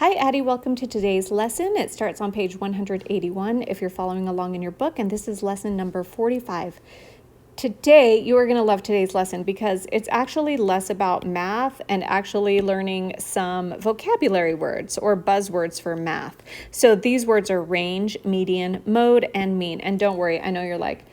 Hi, Addie. Welcome to today's lesson. It starts on page 181 if you're following along in your book, and this is lesson number 45. Today, you are going to love today's lesson because it's actually less about math and actually learning some vocabulary words or buzzwords for math. So these words are range, median, mode, and mean. And don't worry, I know you're like,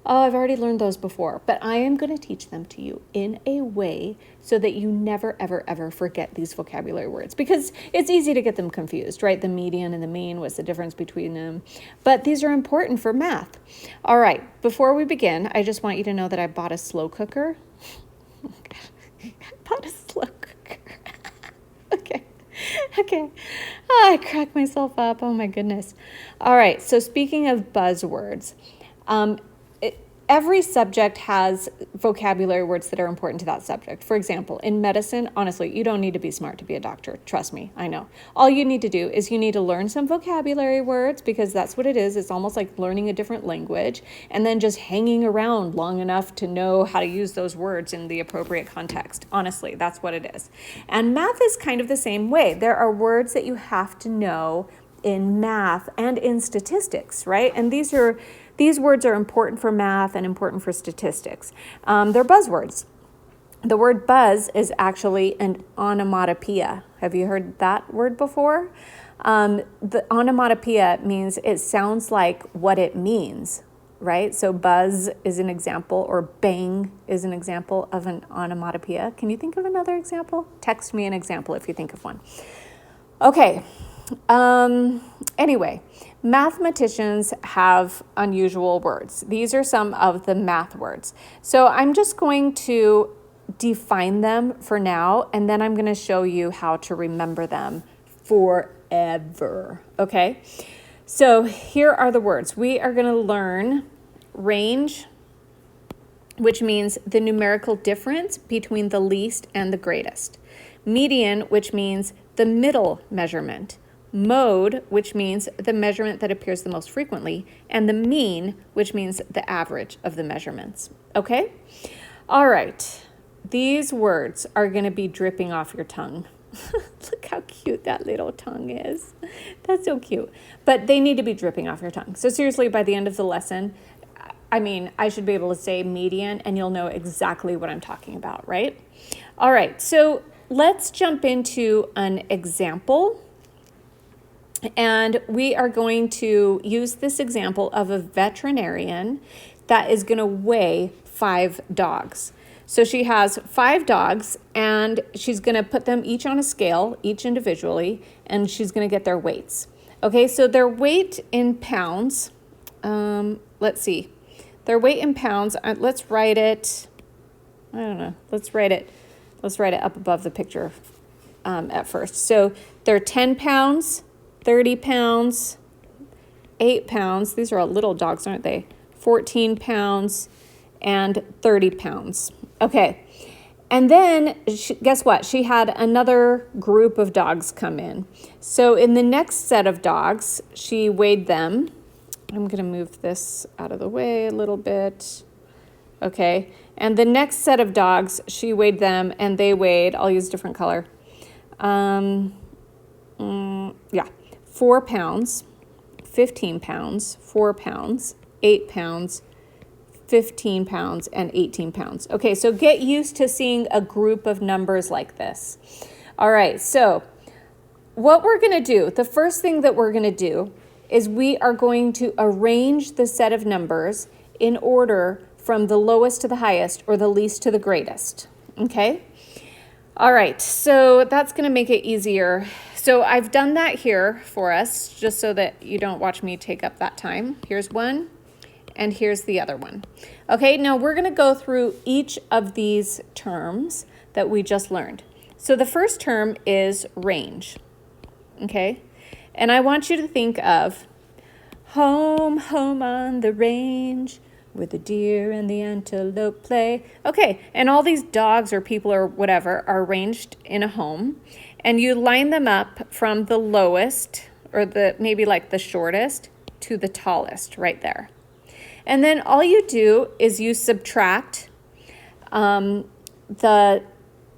oh, I've already learned those before, but I am going to teach them to you in a way so that you never, ever, ever forget these vocabulary words because it's easy to get them confused, right? The median and the mean, what's the difference between them? But these are important for math. All right, before we begin, I just want you to know that I bought a slow cooker. I bought a slow cooker. Okay. Oh, I cracked myself up. Oh my goodness. All right, so speaking of buzzwords, every subject has vocabulary words that are important to that subject. For example, in medicine, honestly, you don't need to be smart to be a doctor. Trust me, I know. All you need to do is you need to learn some vocabulary words because that's what it is. It's almost like learning a different language and then just hanging around long enough to know how to use those words in the appropriate context. Honestly, that's what it is. And math is kind of the same way. There are words that you have to know in math and in statistics, right? And these words are important for math and important for statistics. They're buzzwords. The word buzz is actually an onomatopoeia. Have you heard that word before? The onomatopoeia means it sounds like what it means, right? So buzz is an example, or bang is an example of an onomatopoeia. Can you think of another example? Text me an example if you think of one. Okay. Anyway, mathematicians have unusual words. These are some of the math words. So I'm just going to define them for now, and then I'm going to show you how to remember them forever. Okay? So here are the words. We are going to learn range, which means the numerical difference between the least and the greatest. Median, which means the middle measurement. Mode, which means the measurement that appears the most frequently, and the mean, which means the average of the measurements. Okay? All right. These words are going to be dripping off your tongue. Look how cute that little tongue is. That's so cute. But they need to be dripping off your tongue. So seriously, by the end of the lesson, I should be able to say median, and you'll know exactly what I'm talking about, right? All right. So let's jump into an example. And we are going to use this example of a veterinarian that is going to weigh 5 dogs. So she has 5 dogs, and she's going to put them each on a scale, each individually, and she's going to get their weights. Okay, so their weight in pounds, let's see. Their weight in pounds, let's write it, I don't know, let's write it up above the picture at first. So they're 10 pounds, 30 pounds, 8 pounds. These are all little dogs, aren't they? 14 pounds and 30 pounds. Okay. And then guess what? She had another group of dogs come in. So in the next set of dogs, she weighed them. I'm going to move this out of the way a little bit. Okay. And the next set of dogs, she weighed them and they weighed, I'll use a different color. 4 pounds, 15 pounds, 4 pounds, 8 pounds, 15 pounds, and 18 pounds. Okay, so get used to seeing a group of numbers like this. All right, so what we're going to do, the first thing that we're going to do is we are going to arrange the set of numbers in order from the lowest to the highest or the least to the greatest. Okay? All right, so that's going to make it easier. So I've done that here for us, just so that you don't watch me take up that time. Here's one, and here's the other one. Okay, now we're going to go through each of these terms that we just learned. So the first term is range, okay? And I want you to think of home, home on the range, where the deer and the antelope play. Okay, and all these dogs or people or whatever are arranged in a home, and you line them up from the lowest, or maybe like the shortest, to the tallest right there. And then all you do is you subtract like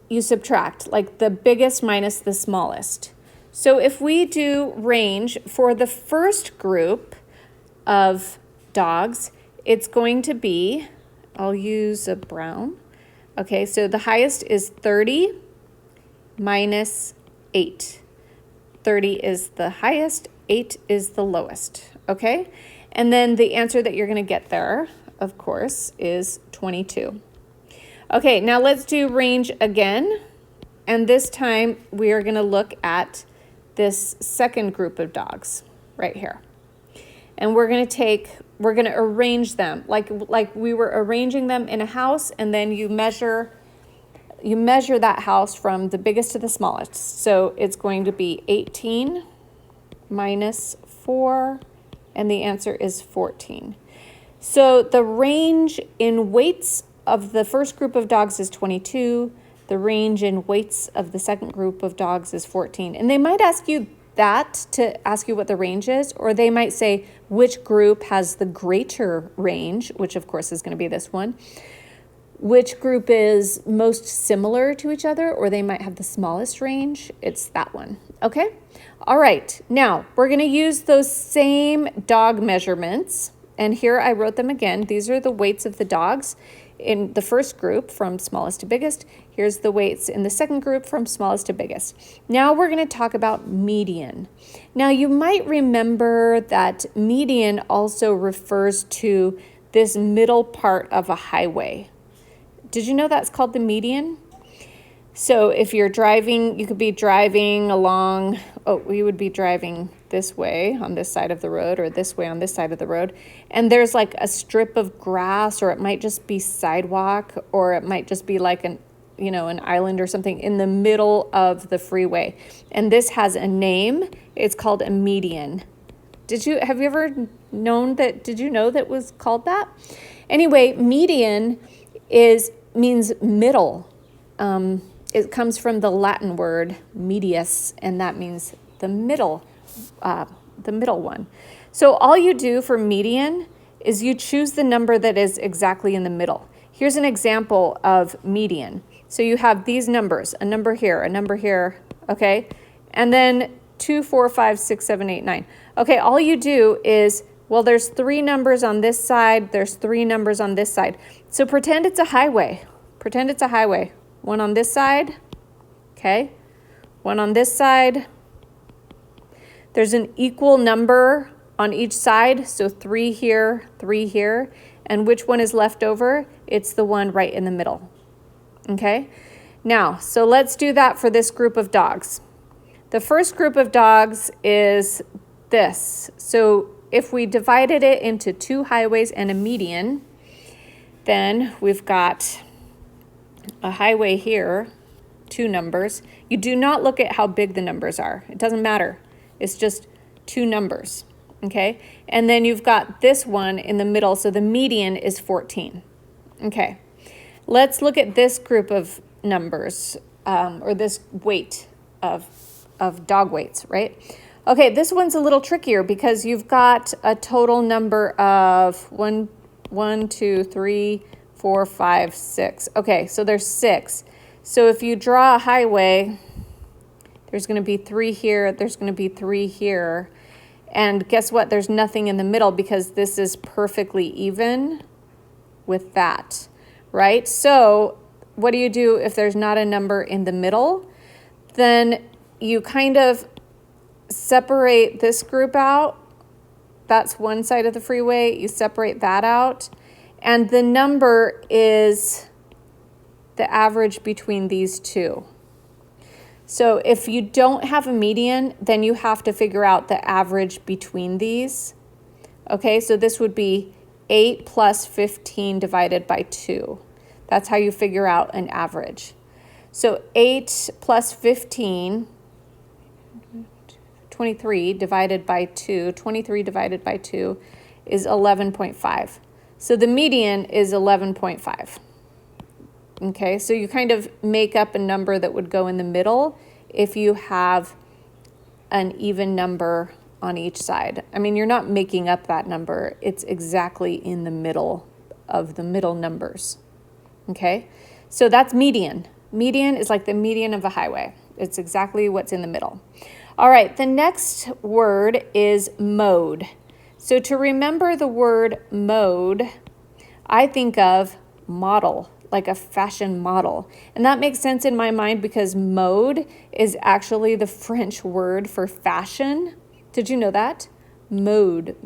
the biggest minus the smallest. So if we do range for the first group of dogs, it's going to be, I'll use a brown. Okay, so the highest is 30 minus 8. 30 is the highest, 8 is the lowest, okay? And then the answer that you're going to get there, of course, is 22. Okay, now let's do range again. And this time we are going to look at this second group of dogs right here. And we're going to arrange them like we were arranging them in a house, and then you measure that house from the biggest to the smallest. So it's going to be 18 minus 4, and the answer is 14. So the range in weights of the first group of dogs is 22. The range in weights of the second group of dogs is 14. And they might ask you that to ask you what the range is, or they might say which group has the greater range, which of course is going to be this one. Which group is most similar to each other, or they might have the smallest range. It's that one, okay? All right, now we're going to use those same dog measurements, and here I wrote them again. These are the weights of the dogs in the first group from smallest to biggest. Here's the weights in the second group from smallest to biggest. Now we're going to talk about median. Now you might remember that median also refers to this middle part of a highway. Did you know that's called the median? So if you're driving, you could be driving along, we would be driving this way on this side of the road, or this way on this side of the road, and there's like a strip of grass, or it might just be sidewalk, or it might just be like an island or something in the middle of the freeway. And this has a name. It's called a median. Did you know that was called that? Anyway, median means middle. It comes from the Latin word medius, and that means the middle one. So all you do for median is you choose the number that is exactly in the middle. Here's an example of median. So you have these numbers, a number here, okay? And then 2, 4, 5, 6, 7, 8, 9. Okay, all you do is, well, there's 3 numbers on this side, there's 3 numbers on this side. So pretend it's a highway. Pretend it's a highway. One on this side, okay? One on this side. There's an equal number on each side, so 3 here, 3 here. And which one is left over? It's the one right in the middle, okay? Now, so let's do that for this group of dogs. The first group of dogs is this. So if we divided it into 2 highways and a median, then we've got a highway here, 2 numbers. You do not look at how big the numbers are. It doesn't matter. It's just 2 numbers, okay? And then you've got this one in the middle, so the median is 14. Okay, let's look at this group of numbers, or this weight of dog weights, right? Okay, this one's a little trickier because you've got a total number of 1, 2, 3, 4, 5, 6. Okay, so there's 6. So if you draw a highway, there's going to be 3 here, there's going to be 3 here. And guess what? There's nothing in the middle because this is perfectly even with that, right? So what do you do if there's not a number in the middle? Then you kind of separate this group out. That's one side of the freeway. You separate that out. And the number is the average between these 2. So if you don't have a median, then you have to figure out the average between these. Okay, so this would be 8 plus 15 divided by 2. That's how you figure out an average. So 8 plus 15, 23 divided by 2, 23 divided by 2 is 11.5. So the median is 11.5. Okay, so you kind of make up a number that would go in the middle if you have an even number on each side. I mean, you're not making up that number. It's exactly in the middle of the middle numbers. Okay, so that's median. Median is like the median of a highway. It's exactly what's in the middle. All right, the next word is mode. So to remember the word mode, I think of model, like a fashion model. And that makes sense in my mind because mode is actually the French word for fashion. Did you know that? Mode,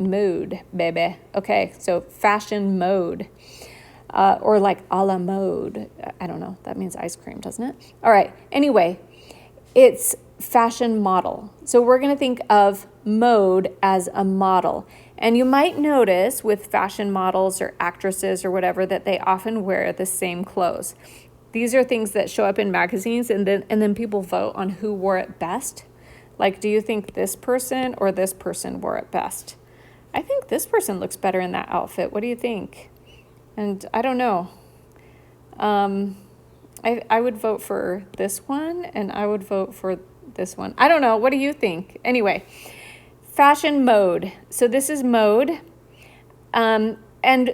baby. Okay, so fashion mode. Or like a la mode. I don't know. That means ice cream, doesn't it? All right. Anyway, it's fashion model. So we're going to think of mode as a model. And you might notice with fashion models or actresses or whatever that they often wear the same clothes. These are things that show up in magazines and then people vote on who wore it best. Like, do you think this person or this person wore it best? I think this person looks better in that outfit. What do you think? And I don't know. I would vote for this one and I would vote for this one. I don't know. What do you think? Anyway, fashion mode. So this is mode. And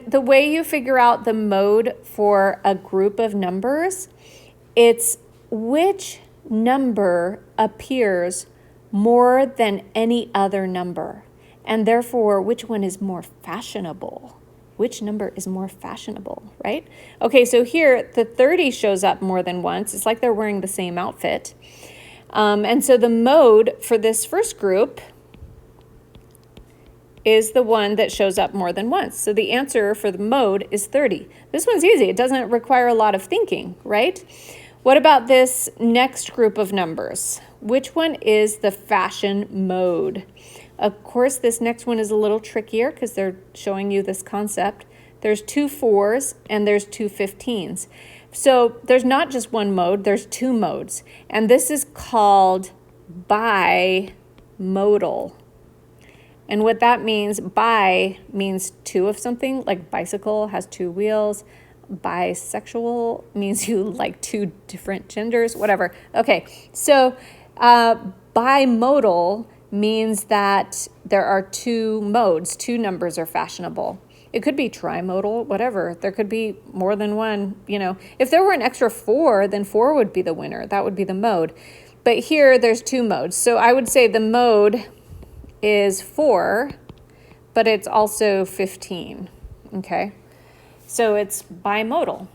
the way you figure out the mode for a group of numbers, it's which number appears more than any other number. And therefore, which one is more fashionable? Which number is more fashionable, right? Okay, so here the 30 shows up more than once. It's like they're wearing the same outfit. And so the mode for this first group is the one that shows up more than once. So the answer for the mode is 30. This one's easy. It doesn't require a lot of thinking, right? What about this next group of numbers? Which one is the fashion mode? Of course, this next one is a little trickier because they're showing you this concept. There's 2 4s and there's 2 15s. So there's not just one mode, there's 2 modes. And this is called bimodal. And what that means, bi means 2 of something, like bicycle has 2 wheels. Bisexual means you like 2 different genders, whatever. Okay, so bimodal means that there are 2 modes, 2 numbers are fashionable. It could be trimodal, whatever. There could be more than one, If there were an extra 4, then 4 would be the winner. That would be the mode. But here there's 2 modes. So I would say the mode is 4, but it's also 15, okay? So it's bimodal.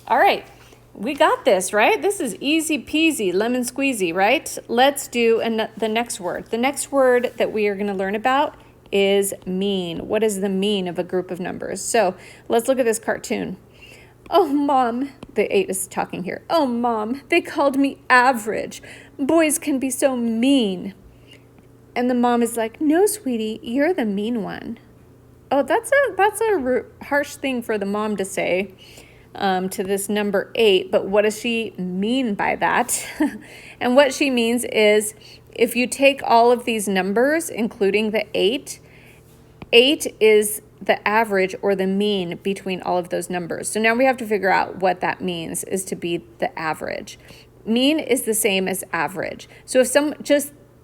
All right. We got this, right? This is easy peasy, lemon squeezy, right? Let's do the next word. The next word that we are going to learn about is mean. What is the mean of a group of numbers? So let's look at this cartoon. Oh, Mom, the 8 is talking here. Oh, Mom, they called me average. Boys can be so mean. And the mom is like, no, sweetie, you're the mean one. Oh, that's a harsh thing for the mom to say. To this number 8, but what does she mean by that? And what she means is if you take all of these numbers, including the 8 is the average or the mean between all of those numbers. So now we have to figure out what that means is to be the average. Mean is the same as average. So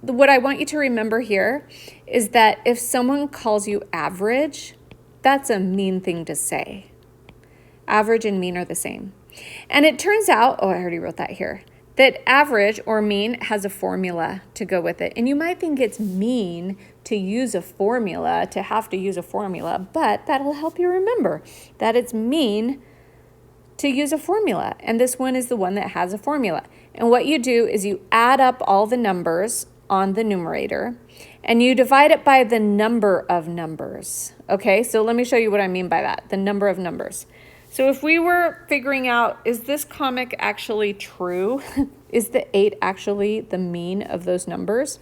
what I want you to remember here is that if someone calls you average, that's a mean thing to say. Average and mean are the same. And it turns out, I already wrote that here, that average or mean has a formula to go with it. And you might think it's mean to use a formula, to have to use a formula, but that'll help you remember that it's mean to use a formula. And this one is the one that has a formula. And what you do is you add up all the numbers on the numerator and you divide it by the number of numbers. Okay, so let me show you what I mean by that, the number of numbers. So if we were figuring out, is this comic actually true? Is the 8 actually the mean of those numbers?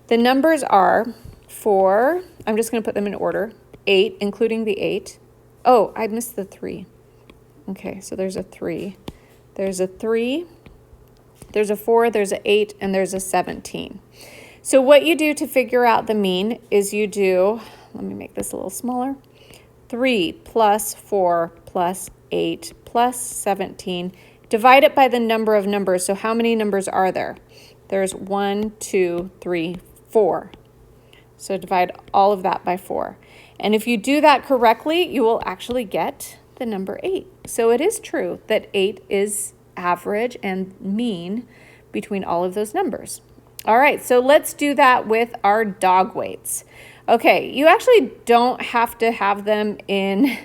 The numbers are 4, I'm just going to put them in order, 8, including the 8. Oh, I missed the 3. Okay, so there's a 3. There's a 3, there's a 4, there's a 8, and there's a 17. So what you do to figure out the mean is you do, let me make this a little smaller, 3 plus 4 plus 8 plus 17. Divide it by the number of numbers. So how many numbers are there? There's 1, 2, 3, 4. So divide all of that by 4. And if you do that correctly, you will actually get the number 8. So it is true that 8 is average and mean between all of those numbers. All right, so let's do that with our dog weights. Okay, you actually don't have to have them in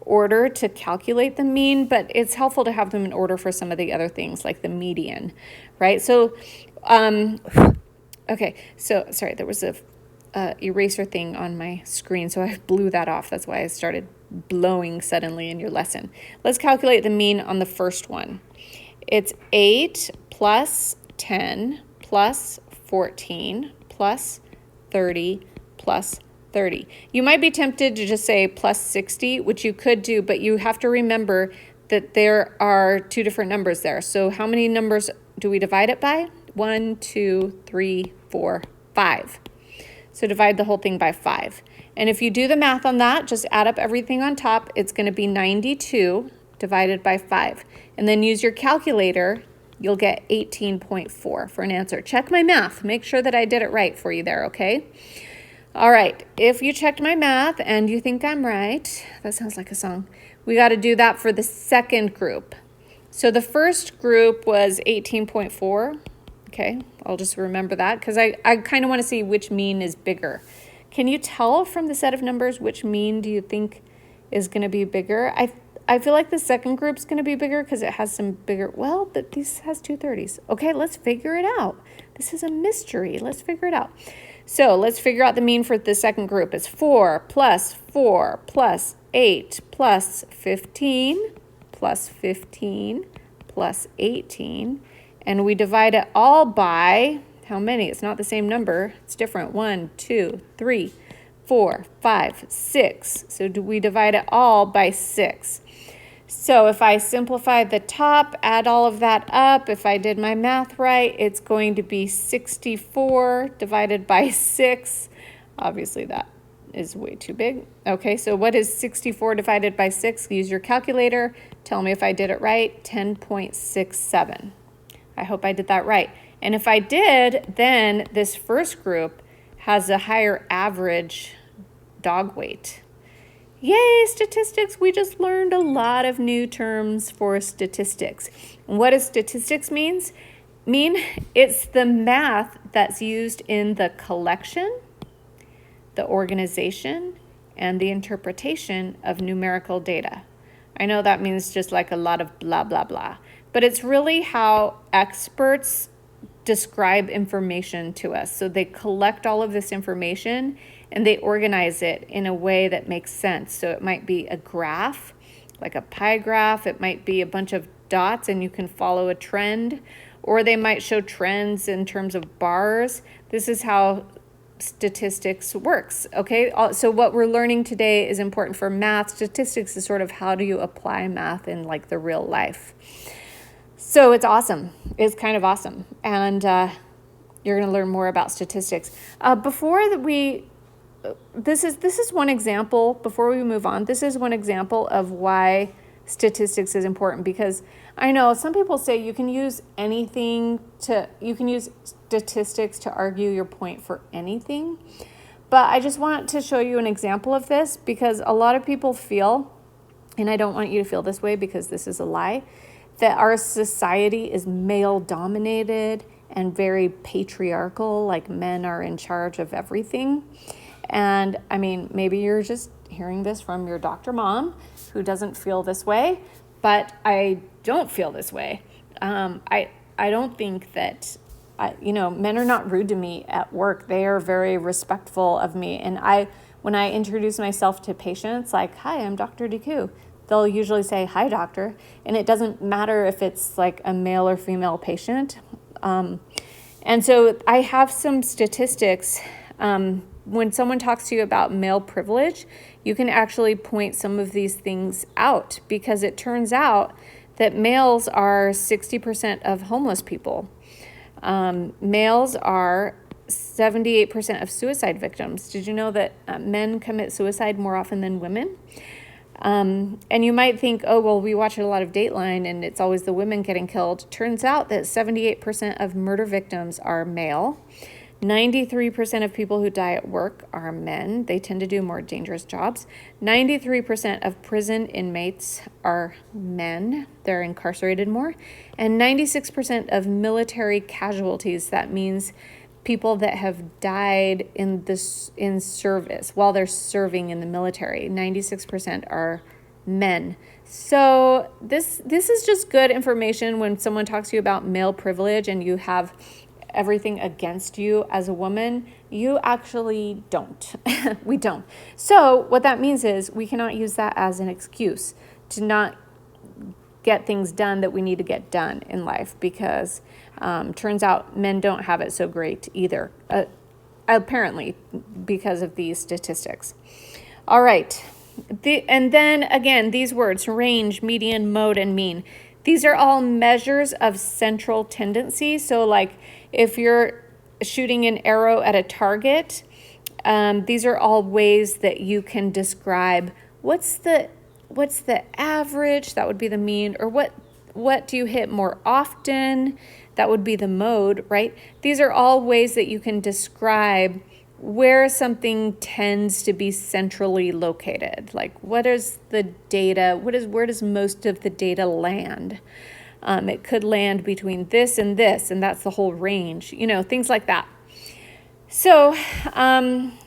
order to calculate the mean, but it's helpful to have them in order for some of the other things like the median, right? So, okay, so sorry, there was a eraser thing on my screen, so I blew that off. That's why I started blowing suddenly in your lesson. Let's calculate the mean on the first one. It's 8 plus 10 plus 14 plus 30 plus 30. You might be tempted to just say plus 60, which you could do, but you have to remember that there are two different numbers there. So how many numbers do we divide it by? 1, 2, 3, 4, 5. So divide the whole thing by 5. And if you do the math on that, just add up everything on top, it's going to be 92 divided by 5. And then use your calculator, you'll get 18.4 for an answer. Check my math. Make sure that I did it right for you there, okay? All right, if you checked my math and you think I'm right, that sounds like a song, we got to do that for the second group. So the first group was 18.4. Okay, I'll just remember that because I kind of want to see which mean is bigger. Can you tell from the set of numbers which mean do you think is going to be bigger? I feel like the second group's going to be bigger because it has some bigger, well, but this has two 30s. Okay, let's figure it out. This is a mystery. Let's figure it out. So let's figure out the mean for the second group. It's 4 plus 8 plus 15 plus 15 plus 18. And we divide it all by, how many? It's not the same number. It's different. 1, 2, 3, 4, 5, 6. So we divide it all by 6. So if I simplify the top, add all of that up, if I did my math right, it's going to be 64 divided by 6. Obviously that is way too big. Okay, so what is 64 divided by 6? Use your calculator. Tell me if I did it right. 10.67. I hope I did that right. And if I did, then this first group has a higher average dog weight. Yay, statistics. We just learned a lot of new terms for statistics. And what does statistics mean? It's the math that's used in the collection, the organization, and the interpretation of numerical data. I know that means just like a lot of blah, blah, blah. But it's really how experts describe information to us. So they collect all of this information and they organize it in a way that makes sense. So it might be a graph, like a pie graph. It might be a bunch of dots and you can follow a trend, or they might show trends in terms of bars. This is how statistics works, okay? So what we're learning today is important for math. Statistics is sort of how do you apply math in like the real life. So it's awesome. It's kind of awesome. And you're going to learn more about statistics. This is one example, before we move on, this is one example of why statistics is important, because I know some people say you can use statistics to argue your point for anything. But I just want to show you an example of this because a lot of people feel, and I don't want you to feel this way because this is a lie, that our society is male-dominated and very patriarchal, like men are in charge of everything. And I mean, maybe you're just hearing this from your doctor mom who doesn't feel this way, but I don't feel this way. I don't think that, men are not rude to me at work. They are very respectful of me. And when I introduce myself to patients, like, hi, I'm Dr. DQ, they'll usually say, hi, doctor. And it doesn't matter if it's like a male or female patient. And so I have some statistics. When someone talks to you about male privilege, you can actually point some of these things out because it turns out that males are 60% of homeless people. Males are 78% of suicide victims. Did you know that men commit suicide more often than women? And you might think, oh, well, we watch a lot of Dateline and it's always the women getting killed. Turns out that 78% of murder victims are male. 93% of people who die at work are men. They tend to do more dangerous jobs. 93% of prison inmates are men. They're incarcerated more. And 96% of military casualties, that means people that have died in service while they're serving in the military, 96% are men. So this is just good information when someone talks to you about male privilege and you have everything against you as a woman. You actually don't. We don't. So what that means is we cannot use that as an excuse to not get things done that we need to get done in life, because turns out men don't have it so great either, apparently, because of these statistics. All right. And then again, these words, range, median, mode, and mean. These are all measures of central tendency. So like if you're shooting an arrow at a target, these are all ways that you can describe what's the average, that would be the mean, or what do you hit more often, that would be the mode, right? These are all ways that you can describe where something tends to be centrally located. Like what is the data, where does most of the data land? It could land between this, and that's the whole range, things like that. So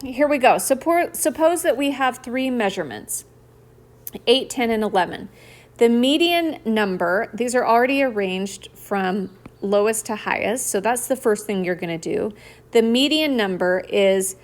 here we go. Suppose that we have three measurements, 8, 10, and 11. The median number, these are already arranged from lowest to highest, so that's the first thing you're going to do. The median number is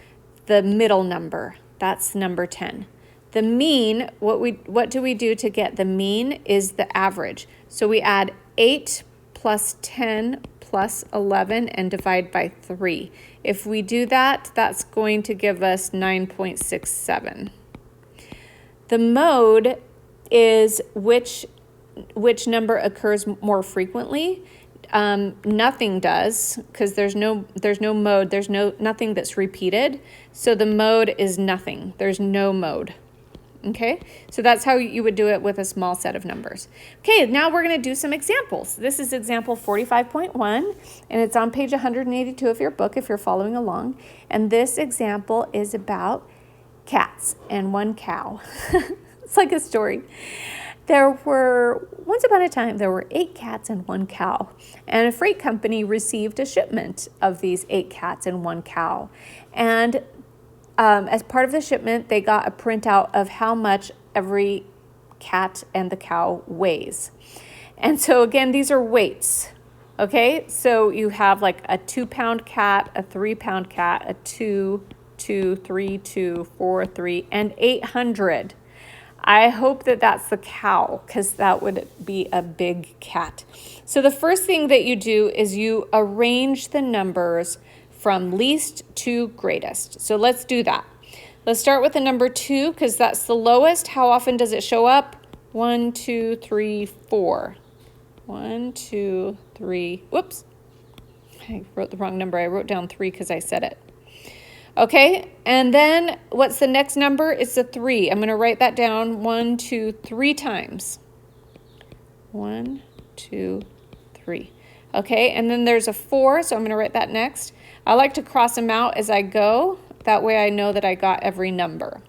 the middle number. That's number 10. The mean, what do we do to get the mean, is the average. So we add 8 plus 10 plus 11 and divide by 3. If we do that, that's going to give us 9.67. The mode is which number occurs more frequently. Nothing does, because there's no mode, there's nothing that's repeated. So the mode is nothing. There's no mode. Okay, so that's how you would do it with a small set of numbers. Okay, now we're going to do some examples. This is example 45.1, and it's on page 182 of your book if you're following along. And this example is about cats and one cow. It's like a story. Once upon a time, there were 8 cats and 1 cow, and a freight company received a shipment of these 8 cats and 1 cow. And as part of the shipment, they got a printout of how much every cat and the cow weighs. And so again, these are weights. Okay, so you have like a 2-pound cat, a 3-pound cat, a 2, 3, 2, 4, 3, and 800. I hope that that's the cow, because that would be a big cat. So the first thing that you do is you arrange the numbers from least to greatest. So let's do that. Let's start with the number 2, because that's the lowest. How often does it show up? 1, 2, 3, 4. 1, 2, 3. Whoops. I wrote the wrong number. I wrote down 3 because I said it. Okay, and then what's the next number? It's a 3. I'm going to write that down 1, 2, 3 times. 1, 2, 3. Okay, and then there's a 4, so I'm going to write that next. I like to cross them out as I go. That way I know that I got every number.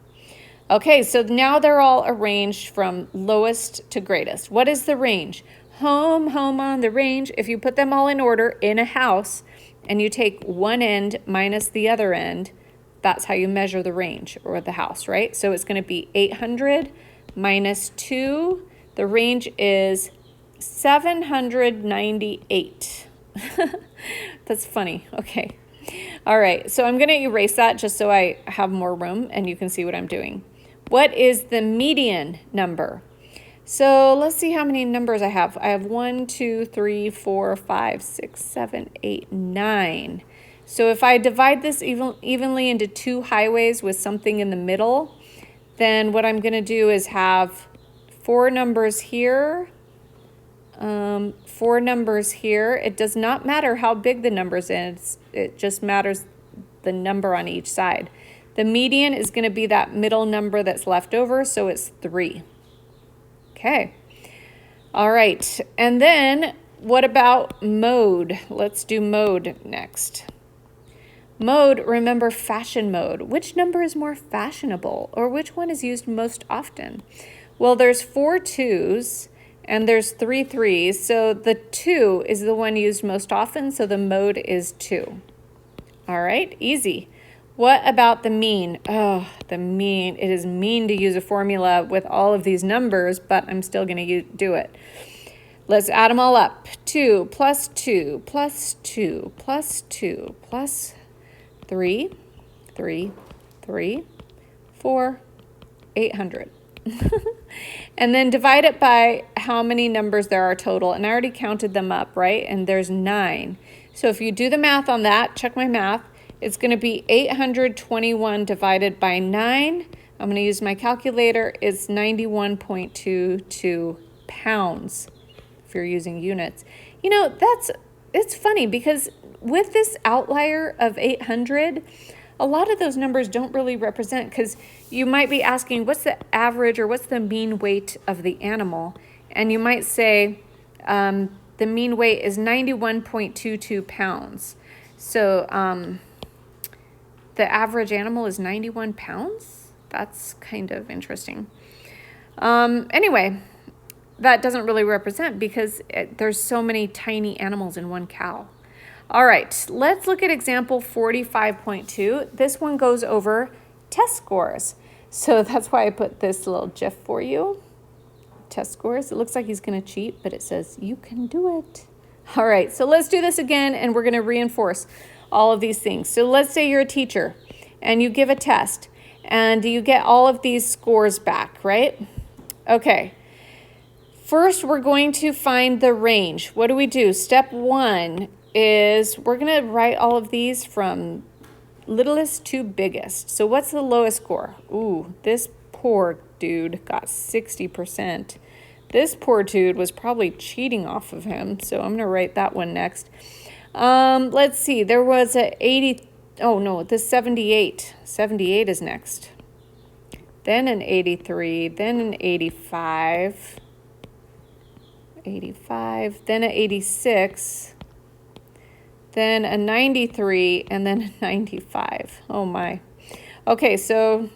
Okay, so now they're all arranged from lowest to greatest. What is the range? Home on the range. If you put them all in order in a house, and you take one end minus the other end, that's how you measure the range or the house, right? So it's going to be 800 minus 2. The range is 798. That's funny. Okay. All right. So I'm going to erase that just so I have more room and you can see what I'm doing. What is the median number? So let's see how many numbers I have. I have 1, 2, 3, 4, 5, 6, 7, 8, 9. So if I divide this evenly into 2 highways with something in the middle, then what I'm going to do is have 4 numbers here, 4 numbers here. It does not matter how big the numbers is. It just matters the number on each side. The median is going to be that middle number that's left over, so it's 3. Okay. All right. And then what about mode? Let's do mode next. Mode, remember fashion mode. Which number is more fashionable, or which one is used most often? Well, there's 4 2s and there's 3 3s, so the 2 is the one used most often, so the mode is 2. All right, easy. What about the mean? Oh, the mean. It is mean to use a formula with all of these numbers, but I'm still going to do it. Let's add them all up. 2 plus 2 plus 2 plus 2 plus 3, 3, 3, 4, 800. And then divide it by how many numbers there are total. And I already counted them up, right? And there's 9. So if you do the math on that, check my math, it's going to be 821 divided by 9. I'm going to use my calculator. It's 91.22 pounds if you're using units. You know, it's funny because with this outlier of 800, a lot of those numbers don't really represent, because you might be asking, what's the average or what's the mean weight of the animal? And you might say the mean weight is 91.22 pounds. So the average animal is 91 pounds? That's kind of interesting. Anyway, that doesn't really represent because there's so many tiny animals in one cow. All right, let's look at example 45.2. This one goes over test scores. So that's why I put this little GIF for you. Test scores. It looks like he's going to cheat, but it says you can do it. All right, so let's do this again, and we're going to reinforce all of these things. So let's say you're a teacher, and you give a test, and you get all of these scores back, right? Okay. First, we're going to find the range. What do? Step 1 is we're going to write all of these from littlest to biggest. So what's the lowest score? Ooh, this poor dude got 60%. This poor dude was probably cheating off of him, so I'm going to write that one next. Let's see, there was a 80, oh no, the 78. 78 is next. Then an 83, then an 85, then an 86, then a 93, and then a 95. Oh my. Okay, so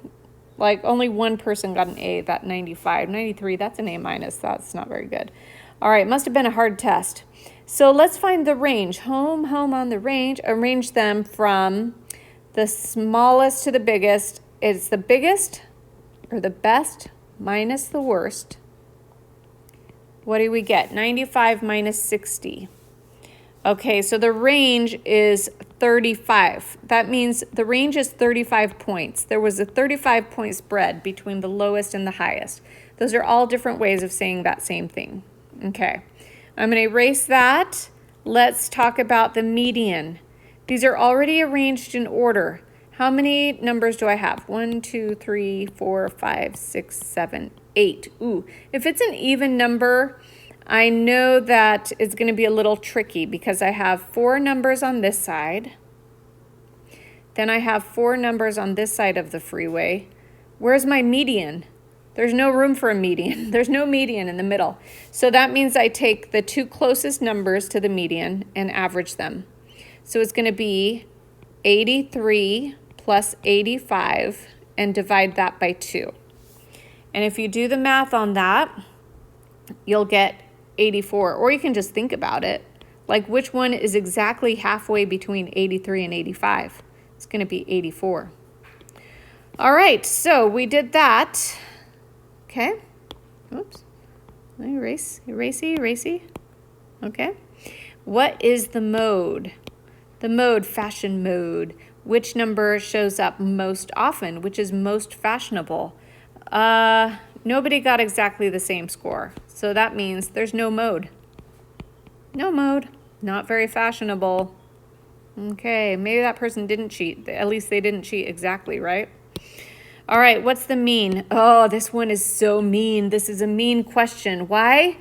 like only one person got an A, that 95. 93, that's an A minus. That's not very good. All right, must have been a hard test. So let's find the range. Home on the range. Arrange them from the smallest to the biggest. It's the biggest or the best minus the worst. What do we get? 95 minus 60. Okay, so the range is 35. That means the range is 35 points. There was a 35-point spread between the lowest and the highest. Those are all different ways of saying that same thing. Okay, I'm going to erase that. Let's talk about the median. These are already arranged in order. How many numbers do I have? 1, 2, 3, 4, 5, 6, 7, 8. Ooh, if it's an even number, I know that it's going to be a little tricky because I have 4 numbers on this side. Then I have 4 numbers on this side of the freeway. Where's my median? There's no room for a median. There's no median in the middle. So that means I take the 2 closest numbers to the median and average them. So it's going to be 83 plus 85 and divide that by 2. And if you do the math on that, you'll get 84, or you can just think about it. Like, which one is exactly halfway between 83 and 85? It's going to be 84. All right, so we did that. Okay. Oops. Erasey. Okay. What is the mode? The mode, fashion mode. Which number shows up most often? Which is most fashionable? Nobody got exactly the same score. So that means there's no mode. No mode. Not very fashionable. Okay, maybe that person didn't cheat. At least they didn't cheat exactly, right? All right, what's the mean? Oh, this one is so mean. This is a mean question. Why?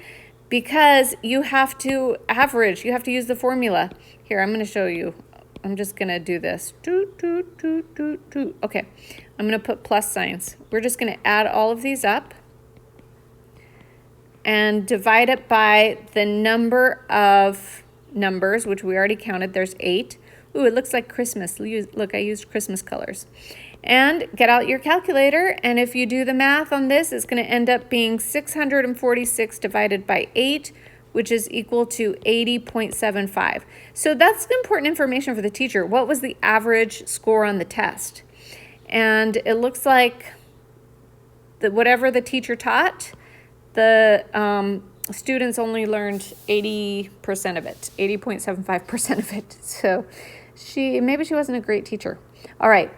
Because you have to average. You have to use the formula. Here, I'm going to show you. I'm just going to do this. Okay, I'm going to put plus signs. We're just going to add all of these up and divide it by the number of numbers, which we already counted. There's 8. Ooh, it looks like Christmas. Look, I used Christmas colors. And get out your calculator, and if you do the math on this, it's going to end up being 646 divided by 8, which is equal to 80.75. So that's important information for the teacher. What was the average score on the test? And it looks like that whatever the teacher taught, the students only learned 80% of it, 80.75% of it. So maybe she wasn't a great teacher. All right.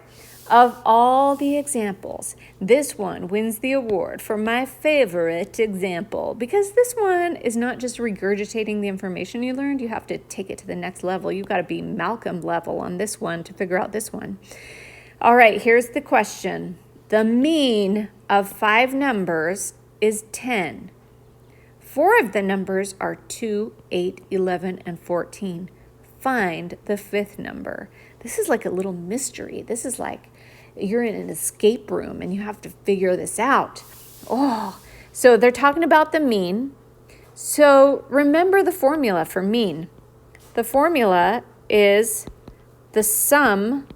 Of all the examples, this one wins the award for my favorite example, because this one is not just regurgitating the information you learned. You have to take it to the next level. You've got to be Malcolm level on this one to figure out this one. All right, here's the question. The mean of 5 numbers is 10. 4 of the numbers are 2, 8, 11, and 14. Find the 5th number. This is like a little mystery. This is like you're in an escape room and you have to figure this out. Oh, so they're talking about the mean. So remember the formula for mean. The formula is the sum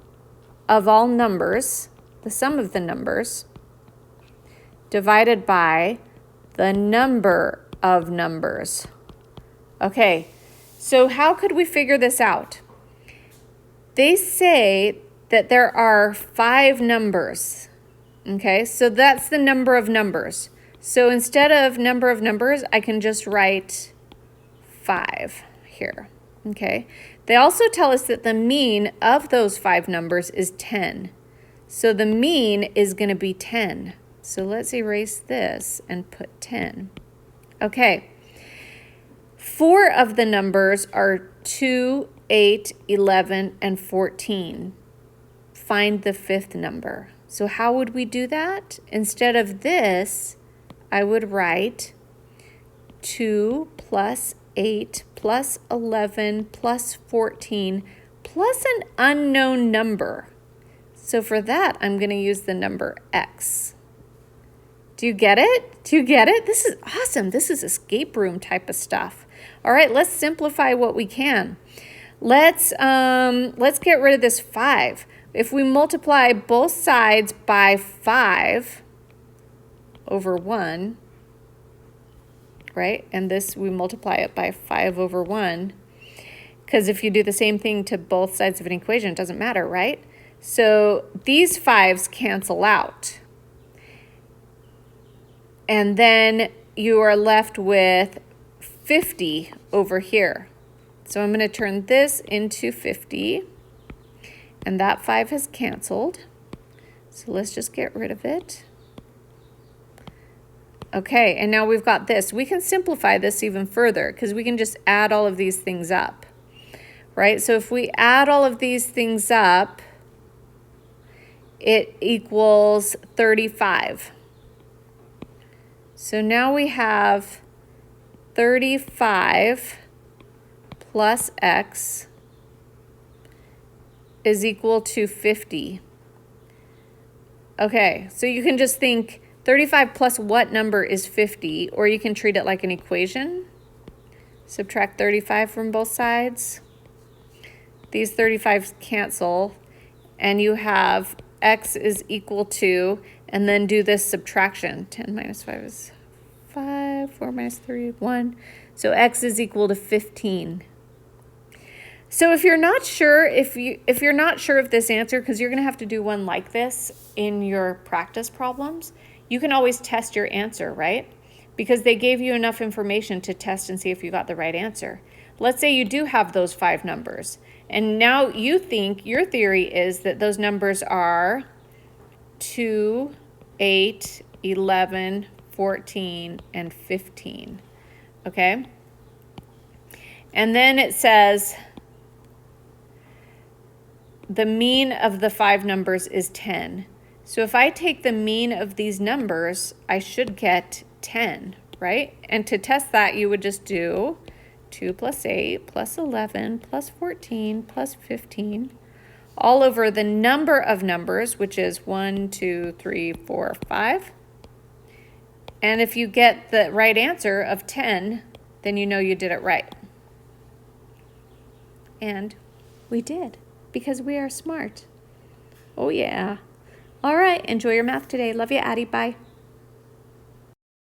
of all numbers, the sum of the numbers, divided by the number of numbers. Okay, so how could we figure this out? They say that there are 5 numbers, okay? So that's the number of numbers. So instead of number of numbers, I can just write 5 here, okay? They also tell us that the mean of those 5 numbers is 10. So the mean is going to be 10. So let's erase this and put 10. Okay. 4 of the numbers are 2, 8, 11, and 14. Find the 5th number. So how would we do that? Instead of this, I would write 2 plus 8 plus 11 plus 14 plus an unknown number. So for that, I'm going to use the number x. Do you get it? Do you get it? This is awesome. This is escape room type of stuff. All right, let's simplify what we can. Let's get rid of this 5. If we multiply both sides by 5 over 1, right? And this, we multiply it by 5 over 1, because if you do the same thing to both sides of an equation, it doesn't matter, right? So these 5s cancel out. And then you are left with 50 over here. So I'm going to turn this into 50. And that 5 has canceled. So let's just get rid of it. Okay, and now we've got this. We can simplify this even further because we can just add all of these things up, right? So if we add all of these things up, it equals 35. So now we have 35 plus x is equal to 50. Okay, so you can just think 35 plus what number is 50, or you can treat it like an equation. Subtract 35 from both sides. These 35s cancel, and you have x is equal to, and then do this subtraction. 10 minus 5 is 5, 4 minus 3, 1. So x is equal to 15. So if you're not sure, if you're not sure of this answer, because you're going to have to do one like this in your practice problems, you can always test your answer, right? Because they gave you enough information to test and see if you got the right answer. Let's say you do have those 5 numbers, and now you think your theory is that those numbers are 2, 8, 11, 14, and 15, okay? And then it says the mean of the 5 numbers is 10. So if I take the mean of these numbers, I should get 10, right? And to test that, you would just do 2 plus 8 plus 11 plus 14 plus 15 all over the number of numbers, which is 1, 2, 3, 4, 5. And if you get the right answer of 10, then you know you did it right. And we did. because we are smart. Oh, yeah. All right. Enjoy your math today. Love you, Addie. Bye.